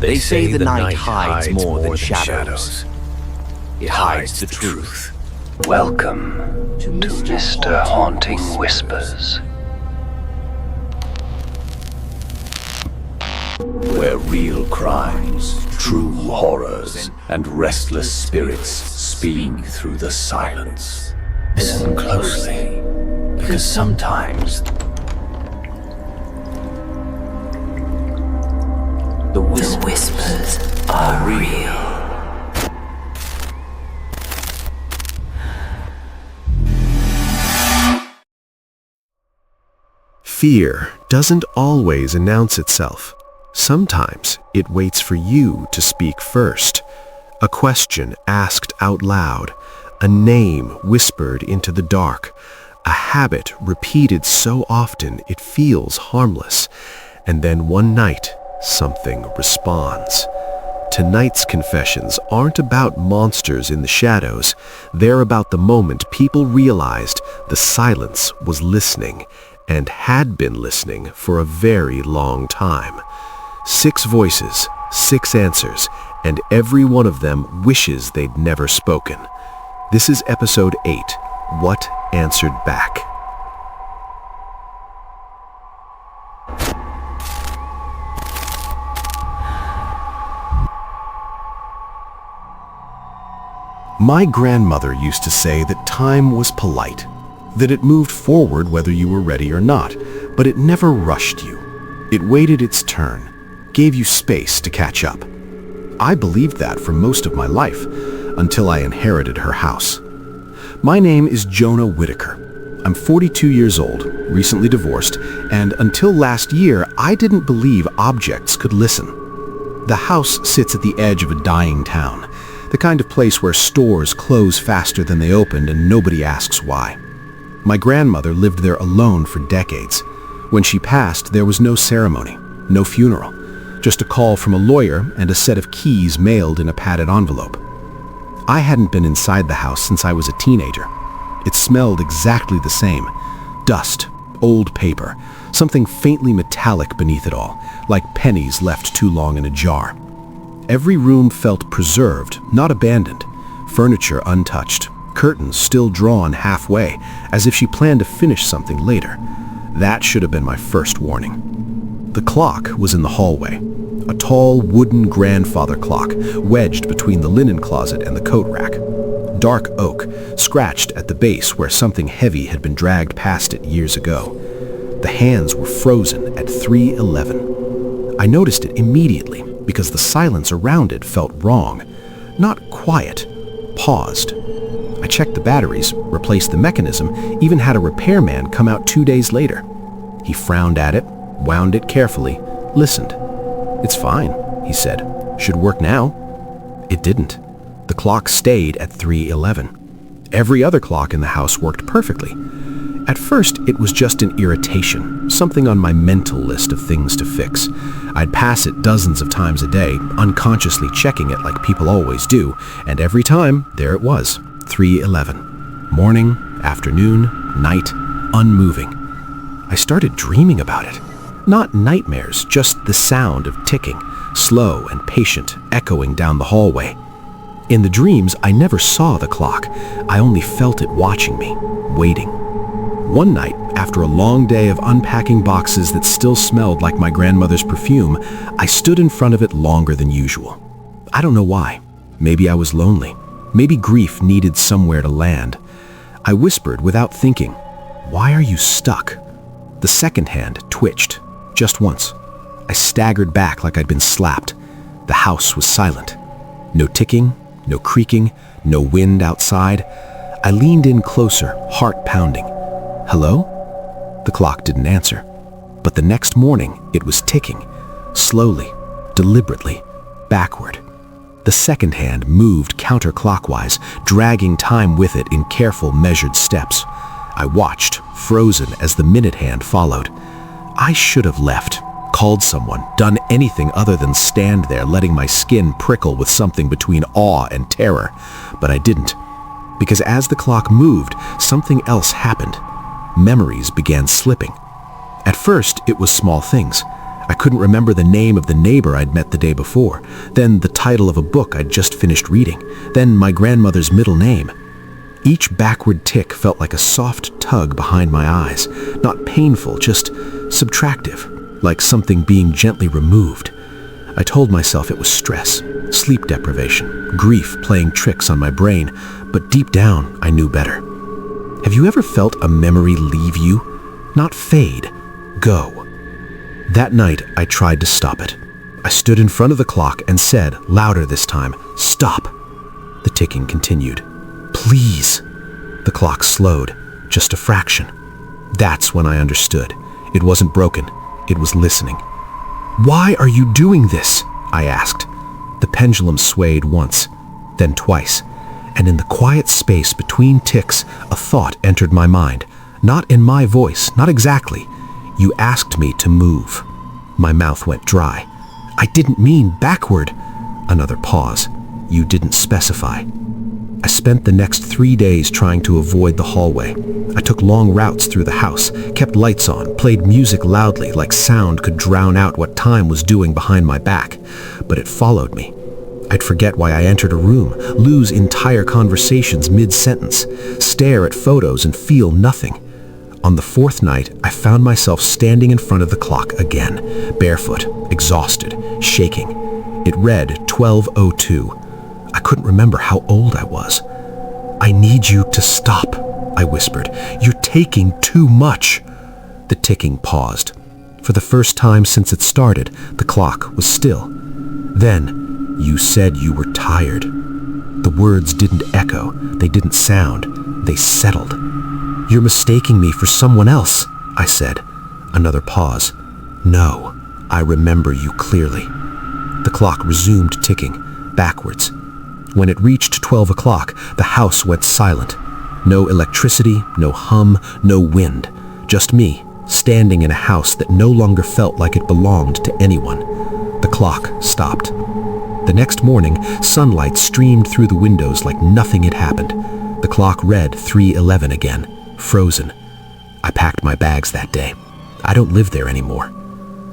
They say the night hides more than shadows. It hides the truth. Welcome to Mr. Haunting Whispers, where real crimes, true horrors, and restless spirits speak through the silence. Listen closely, because sometimes the whispers are real. Fear doesn't always announce itself. Sometimes it waits for you to speak first. A question asked out loud, a name whispered into the dark, a habit repeated so often it feels harmless, and then one night something responds. Tonight's confessions aren't about monsters in the shadows. They're about the moment people realized the silence was listening, and had been listening for a very long time. 6 voices, 6 answers, and every one of them wishes they'd never spoken. This is episode 8, What Answered Back. My grandmother used to say that time was polite, that it moved forward whether you were ready or not, but it never rushed you. It waited its turn, gave you space to catch up. I believed that for most of my life, until I inherited her house. My name is Jonah Whitaker. I'm 42 years old, recently divorced, and until last year, I didn't believe objects could listen. The house sits at the edge of a dying town, the kind of place where stores close faster than they opened and nobody asks why. My grandmother lived there alone for decades. When she passed, there was no ceremony, no funeral, just a call from a lawyer and a set of keys mailed in a padded envelope. I hadn't been inside the house since I was a teenager. It smelled exactly the same. Dust, old paper, something faintly metallic beneath it all, like pennies left too long in a jar. Every room felt preserved, not abandoned. Furniture untouched. Curtains still drawn halfway, as if she planned to finish something later. That should have been my first warning. The clock was in the hallway, a tall wooden grandfather clock wedged between the linen closet and the coat rack. Dark oak, scratched at the base where something heavy had been dragged past it years ago. The hands were frozen at 3:11. I noticed it immediately because the silence around it felt wrong, not quiet, paused. I checked the batteries, replaced the mechanism, even had a repairman come out 2 days later. He frowned at it, wound it carefully, listened. "It's fine," he said. "Should work now." It didn't. The clock stayed at 3:11. Every other clock in the house worked perfectly. At first, it was just an irritation, something on my mental list of things to fix. I'd pass it dozens of times a day, unconsciously checking it like people always do, and every time, there it was. 3:11. Morning, afternoon, night, unmoving. I started dreaming about it. Not nightmares, just the sound of ticking, slow and patient, echoing down the hallway. In the dreams, I never saw the clock. I only felt it watching me, waiting. One night, after a long day of unpacking boxes that still smelled like my grandmother's perfume, I stood in front of it longer than usual. I don't know why. Maybe I was lonely. Maybe grief needed somewhere to land. I whispered without thinking, "Why are you stuck?" The second hand twitched, just once. I staggered back like I'd been slapped. The house was silent. No ticking, no creaking, no wind outside. I leaned in closer, heart pounding. "Hello?" The clock didn't answer. But the next morning, it was ticking, slowly, deliberately, backward. The second hand moved counterclockwise, dragging time with it in careful, measured steps. I watched, frozen, as the minute hand followed. I should have left, called someone, done anything other than stand there letting my skin prickle with something between awe and terror. But I didn't, because as the clock moved, something else happened. Memories began slipping. At first, it was small things. I couldn't remember the name of the neighbor I'd met the day before, then the title of a book I'd just finished reading, then my grandmother's middle name. Each backward tick felt like a soft tug behind my eyes, not painful, just subtractive, like something being gently removed. I told myself it was stress, sleep deprivation, grief playing tricks on my brain, but deep down I knew better. Have you ever felt a memory leave you? Not fade, go. That night I tried to stop it. I stood in front of the clock and said, louder this time, "Stop." The ticking continued. "Please." The clock slowed, just a fraction. That's when I understood. It wasn't broken, it was listening. "Why are you doing this?" I asked. The pendulum swayed once, then twice, and in the quiet space between ticks, a thought entered my mind. Not in my voice, not exactly. "You asked me to move." My mouth went dry. "I didn't mean backward." Another pause. "You didn't specify." I spent the next 3 days trying to avoid the hallway. I took long routes through the house, kept lights on, played music loudly like sound could drown out what time was doing behind my back. But it followed me. I'd forget why I entered a room, lose entire conversations mid-sentence, stare at photos and feel nothing. On the 4th night, I found myself standing in front of the clock again, barefoot, exhausted, shaking. It read 12:02. I couldn't remember how old I was. "I need you to stop," I whispered. "You're taking too much." The ticking paused. For the first time since it started, the clock was still. Then, "You said you were tired." The words didn't echo, they didn't sound, they settled. "You're mistaking me for someone else," I said. Another pause. "No, I remember you clearly." The clock resumed ticking, backwards. When it reached 12 o'clock, the house went silent. No electricity, no hum, no wind. Just me, standing in a house that no longer felt like it belonged to anyone. The clock stopped. The next morning, sunlight streamed through the windows like nothing had happened. The clock read 3:11 again, frozen. I packed my bags that day. I don't live there anymore.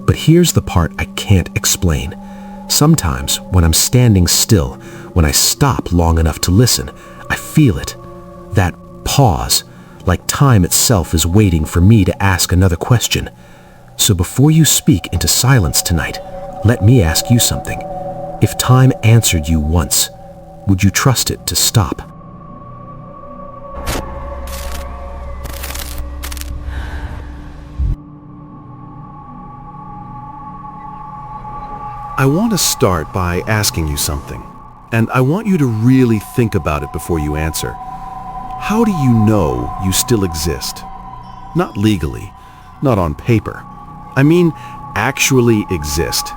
But here's the part I can't explain. Sometimes, when I'm standing still, when I stop long enough to listen, I feel it. That pause, like time itself is waiting for me to ask another question. So before you speak into silence tonight, let me ask you something. If time answered you once, would you trust it to stop? I want to start by asking you something, and I want you to really think about it before you answer. How do you know you still exist? Not legally, not on paper. I mean, actually exist.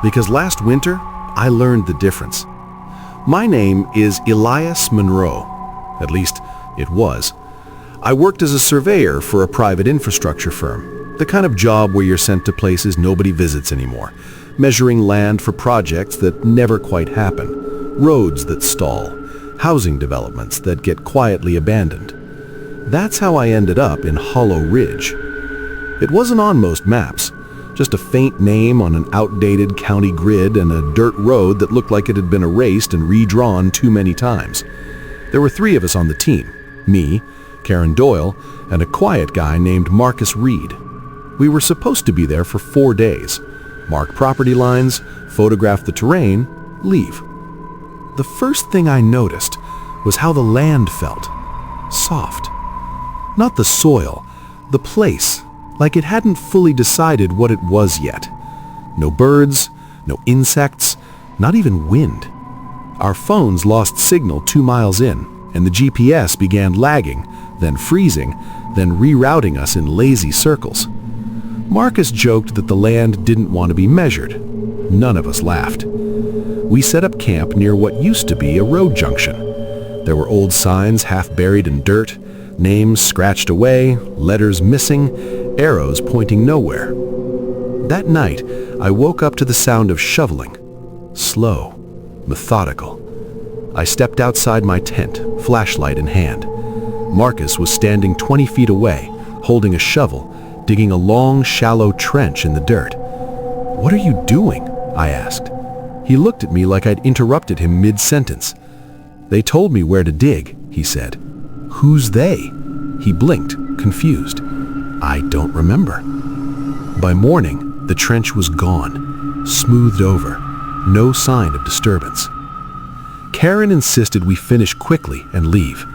Because last winter, I learned the difference. My name is Elias Monroe. At least, it was. I worked as a surveyor for a private infrastructure firm, the kind of job where you're sent to places nobody visits anymore, measuring land for projects that never quite happen, roads that stall, housing developments that get quietly abandoned. That's how I ended up in Hollow Ridge. It wasn't on most maps, just a faint name on an outdated county grid and a dirt road that looked like it had been erased and redrawn too many times. There were 3 of us on the team, me, Karen Doyle, and a quiet guy named Marcus Reed. We were supposed to be there for 4 days. Mark property lines, photograph the terrain, leave. The first thing I noticed was how the land felt. Soft. Not the soil, the place, like it hadn't fully decided what it was yet. No birds, no insects, not even wind. Our phones lost signal 2 miles in, and the GPS began lagging, then freezing, then rerouting us in lazy circles. Marcus joked that the land didn't want to be measured. None of us laughed. We set up camp near what used to be a road junction. There were old signs half buried in dirt, names scratched away, letters missing, arrows pointing nowhere. That night, I woke up to the sound of shoveling. Slow, methodical. I stepped outside my tent, flashlight in hand. Marcus was standing 20 feet away, holding a shovel, digging a long, shallow trench in the dirt. "What are you doing?" I asked. He looked at me like I'd interrupted him mid-sentence. "They told me where to dig," he said. "Who's they?" He blinked, confused. "I don't remember." By morning, the trench was gone, smoothed over, no sign of disturbance. Karen insisted we finish quickly and leave.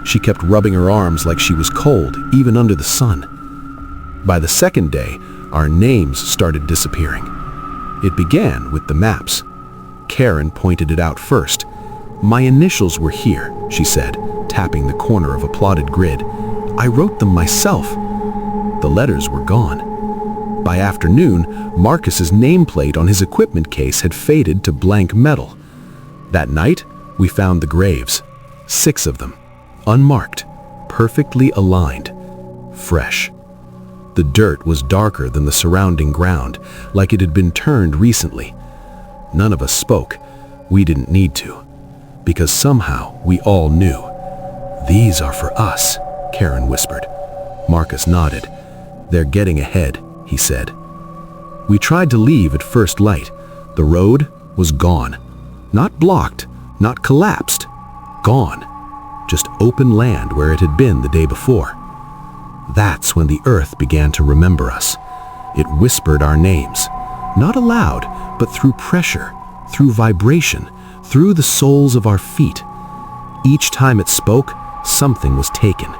She kept rubbing her arms like she was cold, even under the sun. By the second day, our names started disappearing. It began with the maps. Karen pointed it out first. "My initials were here," she said, tapping the corner of a plotted grid. "I wrote them myself." The letters were gone. By afternoon, Marcus's nameplate on his equipment case had faded to blank metal. That night, we found the graves. 6 of them, unmarked, perfectly aligned, fresh. The dirt was darker than the surrounding ground, like it had been turned recently. None of us spoke. We didn't need to, because somehow we all knew. "These are for us," Karen whispered. Marcus nodded. "They're getting ahead," he said. We tried to leave at first light. The road was gone. Not blocked, not collapsed. Gone. Just open land where it had been the day before. That's when the earth began to remember us. It whispered our names. Not aloud, but through pressure, through vibration, through the soles of our feet. Each time it spoke, something was taken.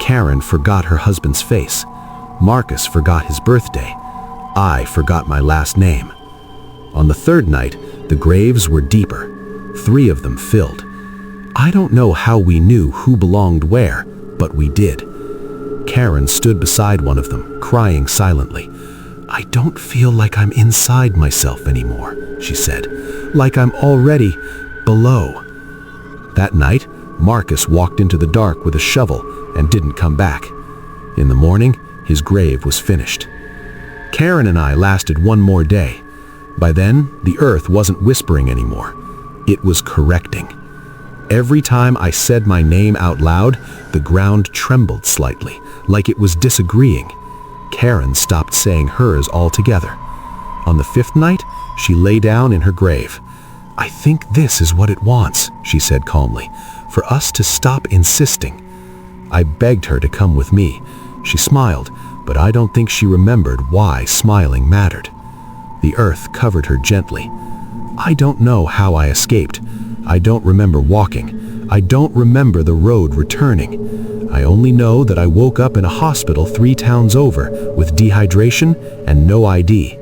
Karen forgot her husband's face. Marcus forgot his birthday. I forgot my last name. On the third night, the graves were deeper. 3 of them filled. I don't know how we knew who belonged where, but we did. Karen stood beside one of them, crying silently. "I don't feel like I'm inside myself anymore," she said. "Like I'm already below." That night, Marcus walked into the dark with a shovel and didn't come back. In the morning, his grave was finished. Karen and I lasted one more day. By then, the earth wasn't whispering anymore. It was correcting. Every time I said my name out loud, the ground trembled slightly, like it was disagreeing. Karen stopped saying hers altogether. On the 5th night, she lay down in her grave. "I think this is what it wants," she said calmly, "for us to stop insisting." I begged her to come with me. She smiled, but I don't think she remembered why smiling mattered. The earth covered her gently. I don't know how I escaped. I don't remember walking. I don't remember the road returning. I only know that I woke up in a hospital 3 towns over with dehydration and no ID.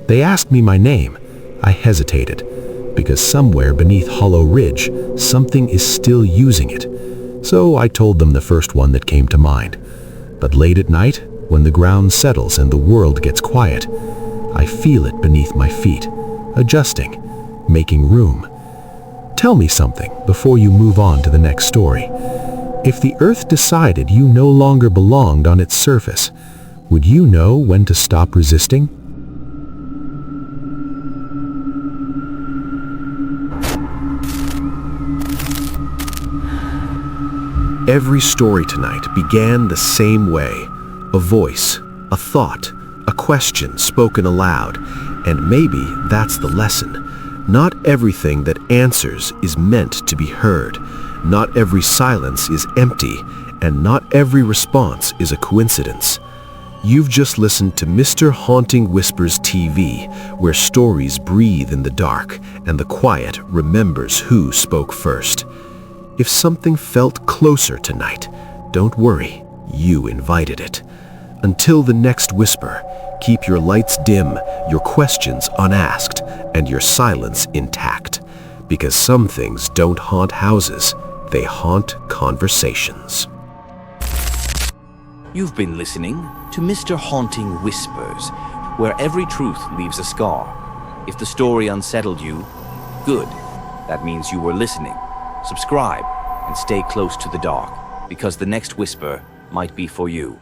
They asked me my name. I hesitated, because somewhere beneath Hollow Ridge, something is still using it. So I told them the first one that came to mind. But late at night, when the ground settles and the world gets quiet, I feel it beneath my feet, adjusting, making room. Tell me something before you move on to the next story. If the earth decided you no longer belonged on its surface, would you know when to stop resisting? Every story tonight began the same way. A voice, a thought, a question spoken aloud, and maybe that's the lesson. Not everything that answers is meant to be heard. Not every silence is empty, and not every response is a coincidence. You've just listened to Mr. Haunting Whispers TV, where stories breathe in the dark, and the quiet remembers who spoke first. If something felt closer tonight, don't worry, you invited it. Until the next whisper, keep your lights dim, your questions unasked, and your silence intact. Because some things don't haunt houses, they haunt conversations. You've been listening to Mr. Haunting Whispers, where every truth leaves a scar. If the story unsettled you, good. That means you were listening. Subscribe and stay close to the dark, because the next whisper might be for you.